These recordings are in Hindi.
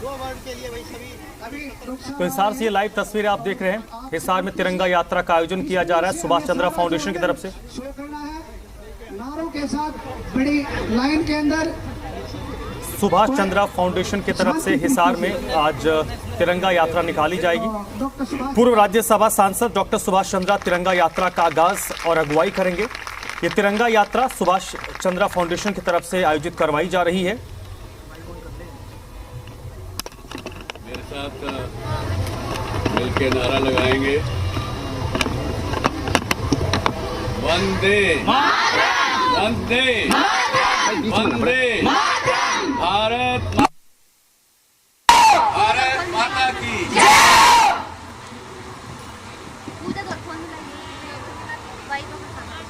तो हिसार से ये लाइव तस्वीरें आप देख रहे हैं। हिसार में तिरंगा यात्रा का आयोजन किया जा रहा है सुभाष चंद्रा फाउंडेशन की तरफ से। नारों के साथ बड़ी लाइन के अंदर सुभाष चंद्रा फाउंडेशन की तरफ से हिसार में आज तिरंगा यात्रा निकाली जाएगी। पूर्व राज्यसभा सांसद डॉक्टर सुभाष चंद्रा तिरंगा यात्रा का आगाज और अगुवाई करेंगे। ये तिरंगा यात्रा सुभाष चंद्रा फाउंडेशन की तरफ से आयोजित करवाई जा रही है। मेरे साथ मिलकर नारा लगाएंगे, वंदे वंदे वंदे भारत भारत माता की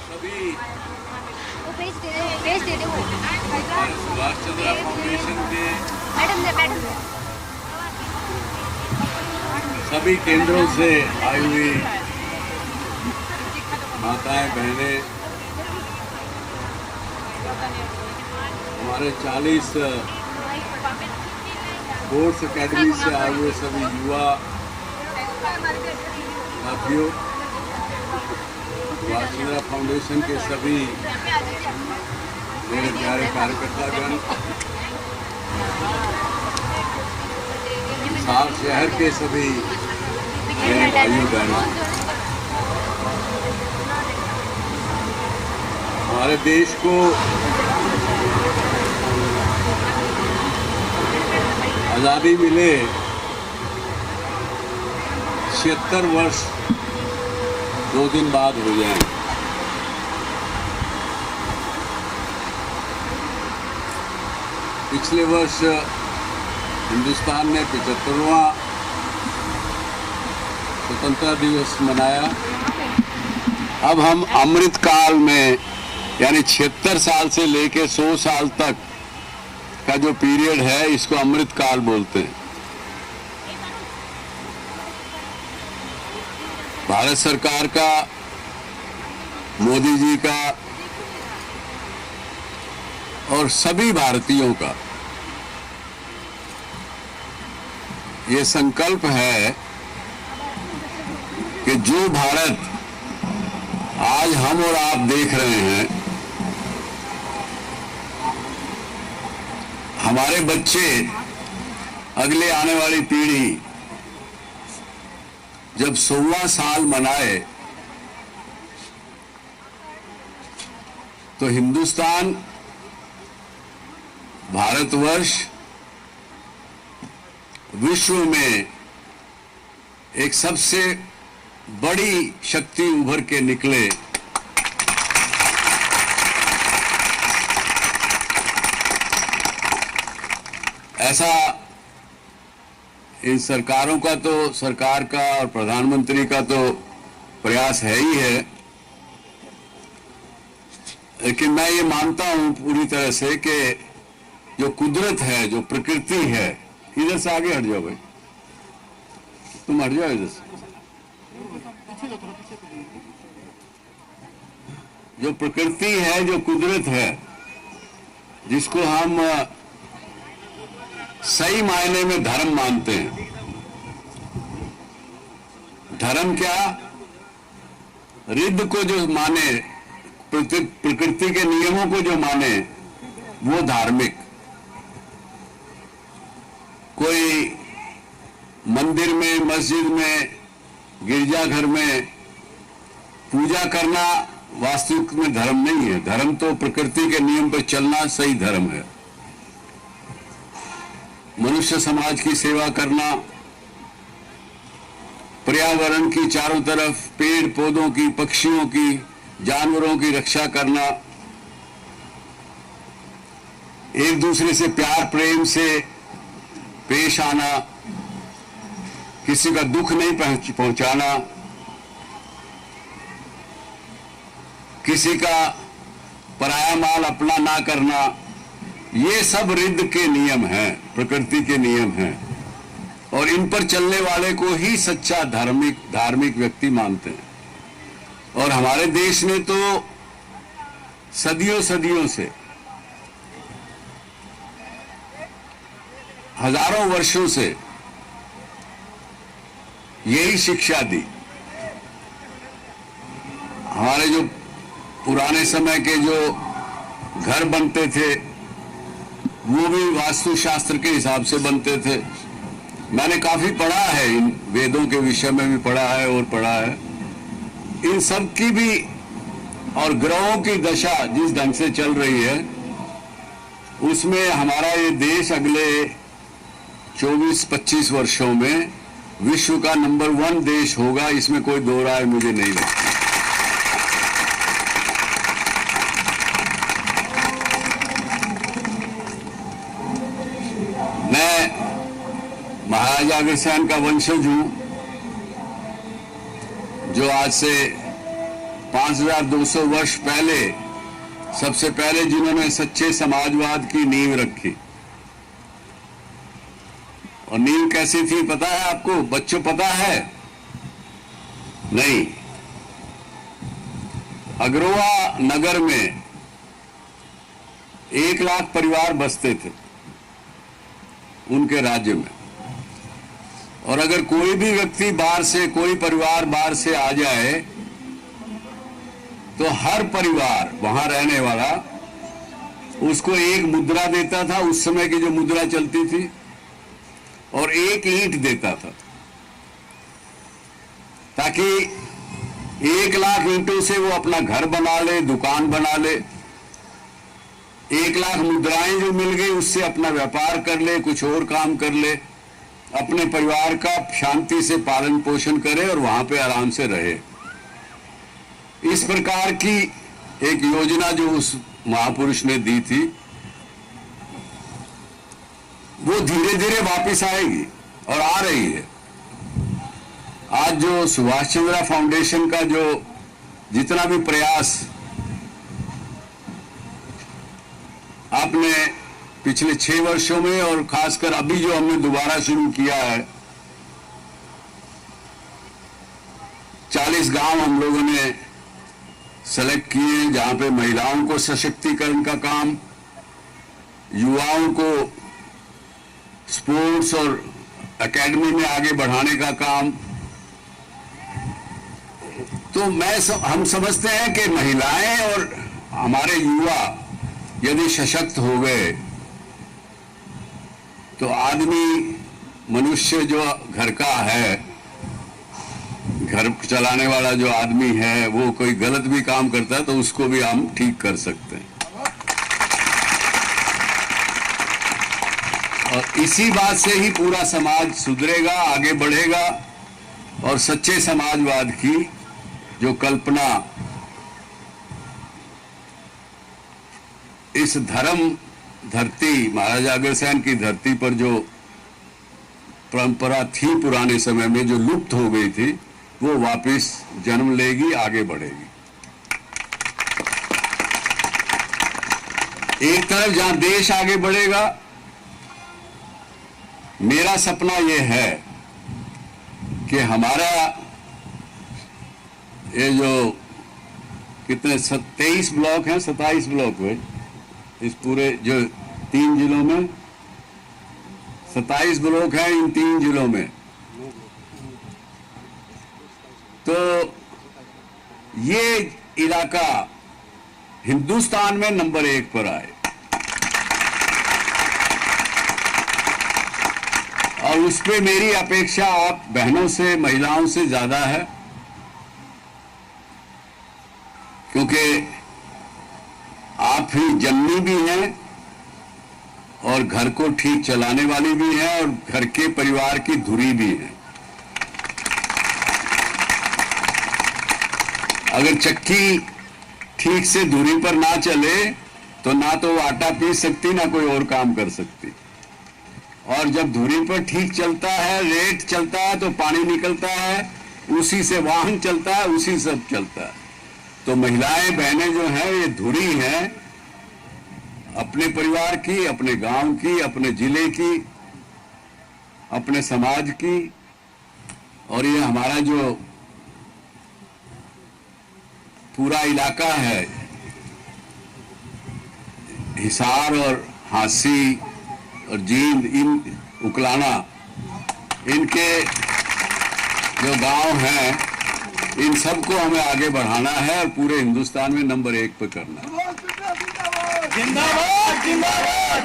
सभी सुभाष चंद्रा फाउंडेशन के सभी केंद्रों से आई हुई माताएं बहनें, हमारे 40 स्पोर्ट्स अकेडमी से आए हुए सभी युवा साथियों, सुभाष चंद्रा फाउंडेशन के सभी मेरे प्यारे कार्यकर्तागण, हिसार शहर के सभी मेरे भाइयों बहनों, हमारे देश को आज़ादी मिले 76 वर्ष 2 दिन बाद हो जाए। पिछले वर्ष हिंदुस्तान ने 75वां स्वतंत्रता दिवस मनाया। अब हम अमृत काल में, यानी 76 साल से लेकर 100 साल तक का जो पीरियड है, इसको अमृत काल बोलते हैं। भारत सरकार का, मोदी जी का और सभी भारतीयों का ये संकल्प है कि जो भारत आज हम और आप देख रहे हैं, हमारे बच्चे, अगले आने वाली पीढ़ी जब 100वां साल मनाए तो हिंदुस्तान, भारतवर्ष विश्व में एक सबसे बड़ी शक्ति उभर के निकले। ऐसा इन सरकारों का तो, सरकार का और प्रधानमंत्री का तो प्रयास है ही है, लेकिन मैं ये मानता हूं पूरी तरह से कि जो कुदरत है, जो प्रकृति है, इधर से आगे हट जाओ भाई, तुम हट जाओ इधर से। जो प्रकृति है, जो कुदरत है, जिसको हम सही मायने में धर्म मानते हैं। धर्म क्या? रिद्ध को जो माने, प्रकृति के नियमों को जो माने, वो धार्मिक। कोई मंदिर में, मस्जिद में, गिरजाघर में पूजा करना वास्तविक में धर्म नहीं है। धर्म तो प्रकृति के नियम पर चलना सही धर्म है। मनुष्य समाज की सेवा करना, पर्यावरण की चारों तरफ पेड़ पौधों की, पक्षियों की, जानवरों की रक्षा करना, एक दूसरे से प्यार प्रेम से पेश आना, किसी का दुख नहीं पहुंचाना, किसी का पराया माल अपना ना करना, ये सब रिद्ध के नियम हैं, प्रकृति के नियम हैं, और इन पर चलने वाले को ही सच्चा धार्मिक व्यक्ति मानते हैं। और हमारे देश ने तो सदियों से हजारों वर्षों से यही शिक्षा दी। हमारे जो पुराने समय के जो घर बनते थे वो भी वास्तुशास्त्र के हिसाब से बनते थे। मैंने काफी पढ़ा है, इन वेदों के विषय में भी पढ़ा है और पढ़ा है। इन सब की भी और ग्रहों की दशा जिस ढंग से चल रही है उसमें हमारा ये देश अगले 24-25 वर्षों में विश्व का नंबर 1 देश होगा, इसमें कोई दो राय मुझे नहीं लगती। मैं महाराजा अग्रसेन का वंशज हूं, जो आज से 5200 वर्ष पहले सबसे पहले जिन्होंने सच्चे समाजवाद की नींव रखी। और नींव कैसी थी पता है आपको? बच्चों पता है? नहीं। अग्रवा नगर में 1 लाख परिवार बसते थे उनके राज्य में, और अगर कोई भी व्यक्ति बाहर से, कोई परिवार बाहर से आ जाए तो हर परिवार वहां रहने वाला उसको 1 मुद्रा देता था, उस समय की जो मुद्रा चलती थी, और 1 ईंट देता था, ताकि 1 लाख ईंटों से वो अपना घर बना ले, दुकान बना ले। 1 लाख मुद्राएं जो मिल गई उससे अपना व्यापार कर ले, कुछ और काम कर ले, अपने परिवार का शांति से पालन पोषण करे और वहां पे आराम से रहे। इस प्रकार की एक योजना जो उस महापुरुष ने दी थी वो धीरे धीरे वापस आएगी और आ रही है। आज जो सुभाष चंद्रा फाउंडेशन का जो जितना भी प्रयास आपने पिछले 6 वर्षों में और खासकर अभी जो हमने दोबारा शुरू किया है, 40 गांव हम लोगों ने सेलेक्ट किए हैं जहां पे महिलाओं को सशक्तिकरण का काम, युवाओं को स्पोर्ट्स और एकेडमी में आगे बढ़ाने का काम। तो हम समझते हैं कि महिलाएं और हमारे युवा यदि सशक्त हो गए तो आदमी, मनुष्य जो घर का है, घर चलाने वाला जो आदमी है, वो कोई गलत भी काम करता है तो उसको भी हम ठीक कर सकते हैं। और इसी बात से ही पूरा समाज सुधरेगा, आगे बढ़ेगा, और सच्चे समाजवाद की जो कल्पना इस धर्म धरती, महाराजा अग्रसेन की धरती पर जो परंपरा थी पुराने समय में, जो लुप्त हो गई थी, वो वापस जन्म लेगी, आगे बढ़ेगी। एक तरफ जहां देश आगे बढ़ेगा, मेरा सपना यह है कि हमारा ये जो कितने 23 ब्लॉक हैं, 27 ब्लॉक हुए इस पूरे जो 3 जिलों में, 27 ब्लॉक हैं इन 3 जिलों में, तो ये इलाका हिंदुस्तान में नंबर 1 पर आए। और उस पे मेरी अपेक्षा आप बहनों से, महिलाओं से ज्यादा है, क्योंकि आप ही जननी भी हैं और घर को ठीक चलाने वाली भी हैं और घर के परिवार की धुरी भी हैं। अगर चक्की ठीक से धुरी पर ना चले तो ना तो वो आटा पीस सकती, ना कोई और काम कर सकती। और जब धुरी पर ठीक चलता है, रेट चलता है, तो पानी निकलता है, उसी से वाहन चलता है, उसी से सब चलता है। तो महिलाएं, बहनें जो हैं, ये धुरी हैं अपने परिवार की, अपने गांव की, अपने जिले की, अपने समाज की। और ये हमारा जो पूरा इलाका है, हिसार और हांसी और जींद, इन उकलाना, इनके जो गांव हैं इन सबको हमें आगे बढ़ाना है और पूरे हिंदुस्तान में नंबर 1 पे करना है। जिंदाबाद जिंदाबाद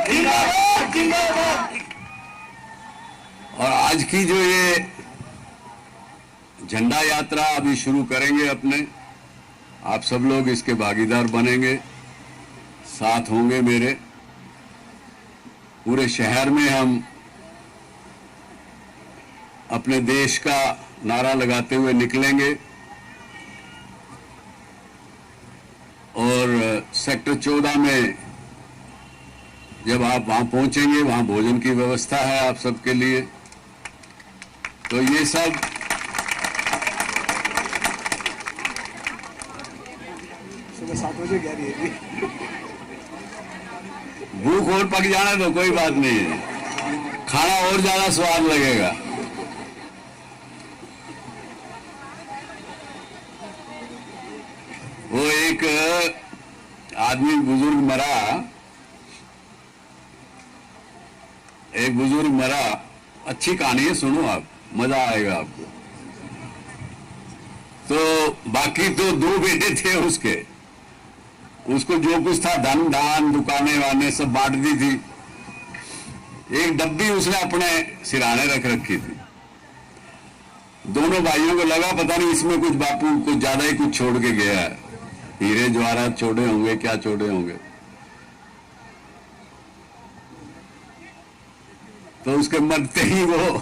जिंदाबाद जिंदाबाद। और आज की जो ये झंडा यात्रा अभी शुरू करेंगे अपने, आप सब लोग इसके भागीदार बनेंगे, साथ होंगे मेरे। पूरे शहर में हम अपने देश का नारा लगाते हुए निकलेंगे और सेक्टर 14 में जब आप वहां पहुंचेंगे, वहां भोजन की व्यवस्था है आप सबके लिए। तो ये सब सुबह 7 बजे कह रही है। भूख और पक जाना तो कोई बात नहीं है, खाना और ज्यादा स्वाद लगेगा। वो एक आदमी बुजुर्ग मरा, अच्छी कहानी है, सुनो आप, मजा आएगा आपको। तो बाकी तो 2 बेटे थे उसको जो कुछ था धन दान दुकानें वाने सब बांट दी थी। एक डब्बी उसने अपने सिराने रख रखी थी। दोनों भाइयों को लगा पता नहीं इसमें कुछ बापू कुछ ज्यादा ही कुछ छोड़ के गया है, हीरे जवाहरात छोड़े होंगे, क्या छोड़े होंगे। तो उसके मरते ही वो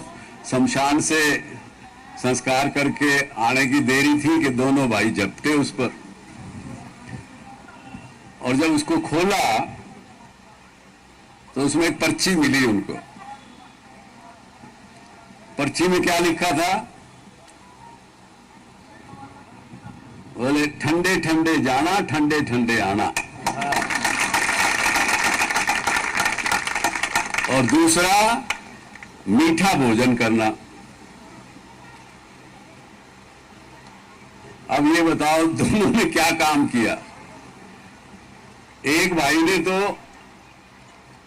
शमशान से संस्कार करके आने की देरी थी कि दोनों भाई झपटे उस पर। और जब उसको खोला तो उसमें एक पर्ची मिली उनको। पर्ची में क्या लिखा था? बोले ठंडे ठंडे जाना, ठंडे ठंडे आना। और दूसरा मीठा भोजन करना। अब ये बताओ दोनों ने क्या काम किया? एक भाई ने तो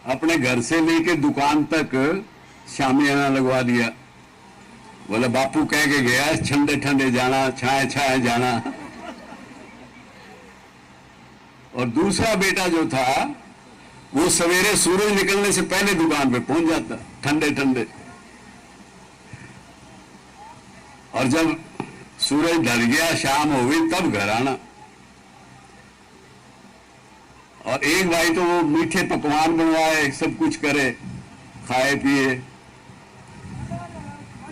अपने घर से लेके दुकान तक शामियाना लगवा दिया। बोले बापू कह के गया ठंडे ठंडे जाना, छाए छाए जाना। और दूसरा बेटा जो था वो सवेरे सूरज निकलने से पहले दुकान पे पहुंच जाता, ठंडे ठंडे। और जब सूरज ढल गया, शाम हो गई, तब घर आना। और एक भाई तो वो मीठे पकवान बनवाए, सब कुछ करे, खाए पिए।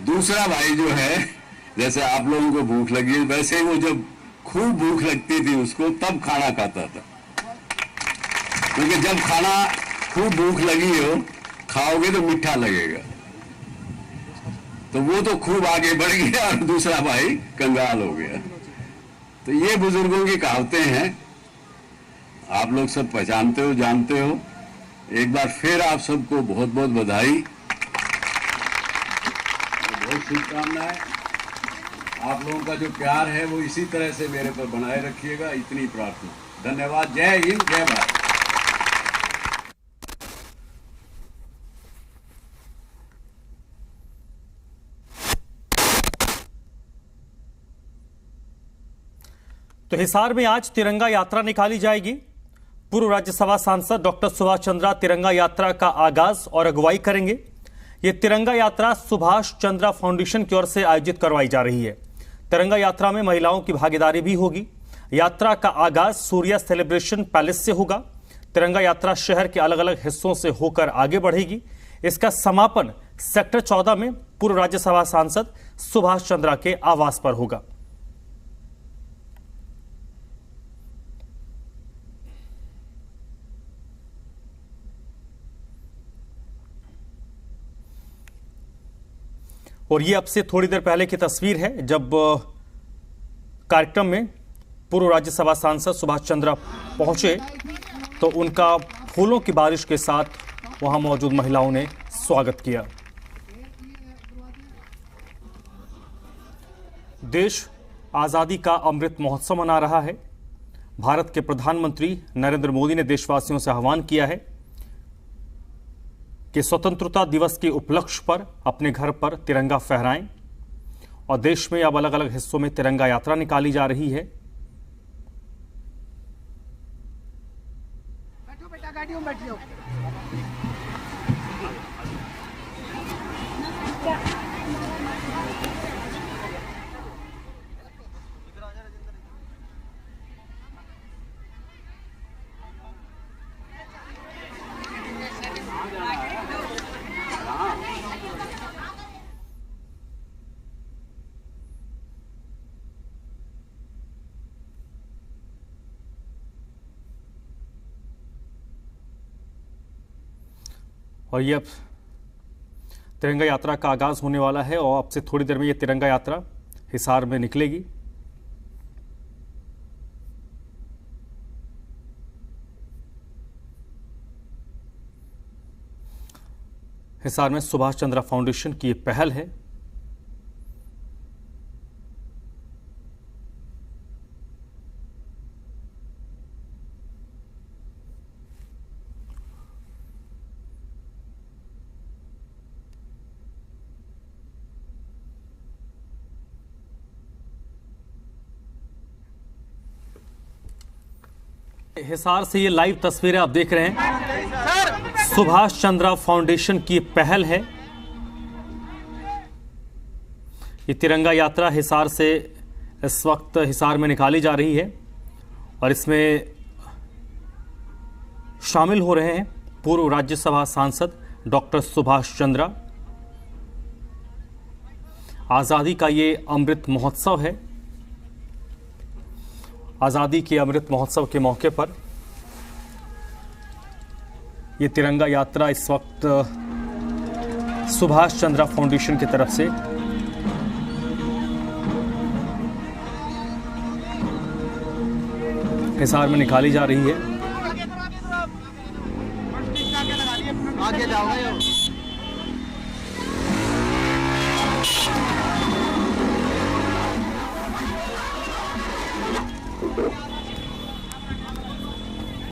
दूसरा भाई जो है, जैसे आप लोगों को भूख लगी है वैसे ही वो जब खूब भूख लगती थी उसको तब खाना खाता था। क्योंकि जब खाना खूब भूख लगी हो, खाओगे तो मीठा लगेगा। तो वो तो खूब आगे बढ़ गया और दूसरा भाई कंगाल हो गया। तो ये बुजुर्गों की कहावतें हैं, आप लोग सब पहचानते हो, जानते हो। एक बार फिर आप सबको बहुत बहुत बधाई, बहुत शुभकामनाएं। आप लोगों का जो प्यार है वो इसी तरह से मेरे पर बनाए रखिएगा, इतनी प्रार्थना। धन्यवाद। जय हिंद, जय भारत। तो हिसार में आज तिरंगा यात्रा निकाली जाएगी। पूर्व राज्यसभा सांसद डॉक्टर सुभाष चंद्रा तिरंगा यात्रा का आगाज और अगुवाई करेंगे। यह तिरंगा यात्रा सुभाष चंद्रा फाउंडेशन की ओर से आयोजित करवाई जा रही है। तिरंगा यात्रा में महिलाओं की भागीदारी भी होगी। यात्रा का आगाज सूर्या सेलिब्रेशन पैलेस से होगा। तिरंगा यात्रा शहर के अलग अलग हिस्सों से होकर आगे बढ़ेगी। इसका समापन सेक्टर 14 में पूर्व राज्यसभा सांसद सुभाष चंद्रा के आवास पर होगा। और ये अब से थोड़ी देर पहले की तस्वीर है जब कार्यक्रम में पूर्व राज्यसभा सांसद सुभाष चंद्रा पहुंचे तो उनका फूलों की बारिश के साथ वहां मौजूद महिलाओं ने स्वागत किया। देश आजादी का अमृत महोत्सव मना रहा है। भारत के प्रधानमंत्री नरेंद्र मोदी ने देशवासियों से आह्वान किया है कि स्वतंत्रता दिवस के उपलक्ष्य पर अपने घर पर तिरंगा फहराएं और देश में अब अलग अलग हिस्सों में तिरंगा यात्रा निकाली जा रही है। बैठो बेटा, गाड़ियों में बैठियो। और ये अब तिरंगा यात्रा का आगाज होने वाला है और अब से थोड़ी देर में ये तिरंगा यात्रा हिसार में निकलेगी। हिसार में सुभाष चंद्रा फाउंडेशन की ये पहल है। हिसार से ये लाइव तस्वीरें आप देख रहे हैं। सुभाष चंद्रा फाउंडेशन की पहल है। ये तिरंगा यात्रा हिसार से इस वक्त हिसार में निकाली जा रही है और इसमें शामिल हो रहे हैं पूर्व राज्यसभा सांसद डॉक्टर सुभाष चंद्रा। आजादी का ये अमृत महोत्सव है। आज़ादी के अमृत महोत्सव के मौके पर ये तिरंगा यात्रा इस वक्त सुभाष चंद्रा फाउंडेशन की तरफ से हिसार में निकाली जा रही है। आगे जाओगे।